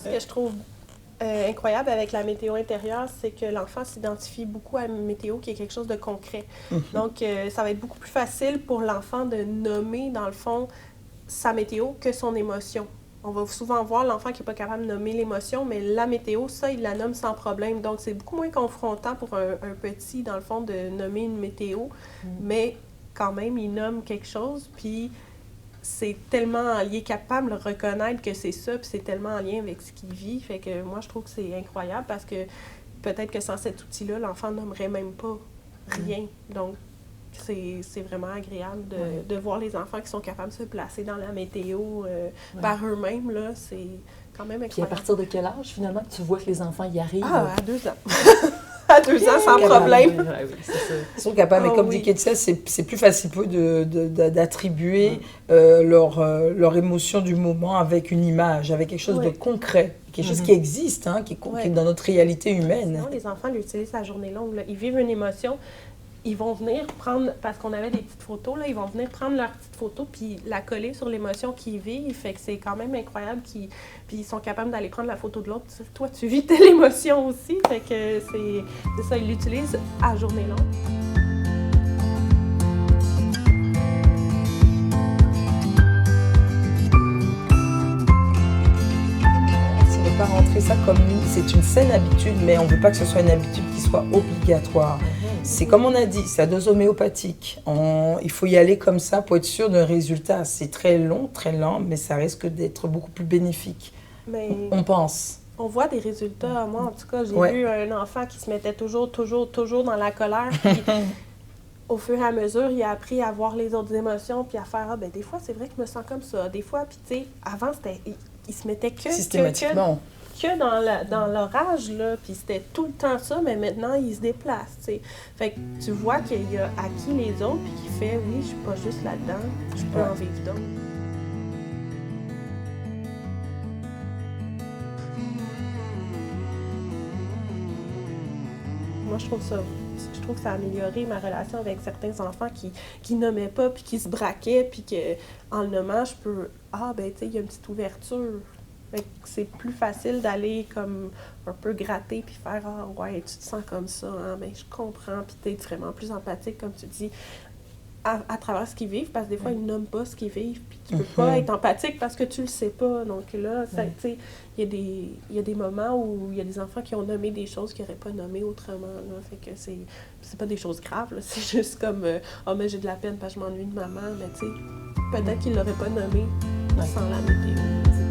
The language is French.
ce que je trouve incroyable avec la météo intérieure, c'est que l'enfant s'identifie beaucoup à la météo qui est quelque chose de concret. Donc, ça va être beaucoup plus facile pour l'enfant de nommer, dans le fond, sa météo que son émotion. On va souvent voir l'enfant qui n'est pas capable de nommer l'émotion, mais la météo, ça, il la nomme sans problème. Donc, c'est beaucoup moins confrontant pour un petit, dans le fond, de nommer une météo, mais quand même, il nomme quelque chose, puis c'est tellement, il est capable de reconnaître que c'est ça, puis c'est tellement en lien avec ce qu'il vit. Fait que moi, je trouve que c'est incroyable parce que peut-être que sans cet outil-là, l'enfant nommerait même pas rien. Donc, c'est vraiment agréable de voir les enfants qui sont capables de se placer dans la météo par eux-mêmes. Là, c'est quand même incroyable. Puis à partir de quel âge, finalement, que tu vois que les enfants y arrivent? Ah, à 2 ans. À 2 ans, sans problème. Oui, c'est ça. Ils sont capables, mais comme dit Kétia, c'est plus facile pour eux d'attribuer leur émotion du moment avec une image, avec quelque chose de concret, quelque chose qui existe, hein, qui est dans notre réalité humaine. Sinon, les enfants l'utilisent à journée longue. Là. Ils vivent une émotion, ils vont venir prendre, parce qu'on avait des petites photos, là, ils vont venir prendre leur petite photo puis la coller sur l'émotion qu'ils vivent. Fait que c'est quand même incroyable. Puis ils sont capables d'aller prendre la photo de l'autre. Toi, tu vis telle émotion aussi. Fait que c'est ça, ils l'utilisent à journée longue. Pas rentrer ça comme c'est une saine habitude, mais on ne veut pas que ce soit une habitude qui soit obligatoire. C'est comme on a dit, c'est à dose homéopathique. Il faut y aller comme ça pour être sûr d'un résultat. C'est très long, très lent, mais ça risque d'être beaucoup plus bénéfique. Mais on pense. On voit des résultats. Moi, en tout cas, j'ai vu un enfant qui se mettait toujours dans la colère. Puis, au fur et à mesure, il a appris à voir les autres émotions, puis à faire des fois, c'est vrai que je me sens comme ça. Des fois, puis tu sais, avant, c'était... Il se mettait que dans l'orage, là, puis c'était tout le temps ça, mais maintenant, il se déplace, tu sais. Fait que tu vois qu'il a acquis les autres, puis qu'il fait, oui, je suis pas juste là-dedans, je peux en vivre d'autres. Moi, je trouve que ça a amélioré ma relation avec certains enfants qui nommaient pas, puis qui se braquaient, puis qu'en le nommant, je peux... tu sais, il y a une petite ouverture. Fait que c'est plus facile d'aller comme un peu gratter, puis faire « Ah, ouais, tu te sens comme ça, hein? Ben, je comprends. » Puis t'es vraiment plus empathique, comme tu dis, à travers ce qu'ils vivent, parce que des fois, ils nomment pas ce qu'ils vivent, puis tu peux pas être empathique parce que tu le sais pas. Donc là, tu sais, il y a des moments où il y a des enfants qui ont nommé des choses qu'ils n'auraient pas nommées autrement. Là. Fait que c'est pas des choses graves, là. C'est juste comme mais j'ai de la peine parce que je m'ennuie de maman. Mais tu sais, peut-être qu'ils l'auraient pas nommé sans la météo.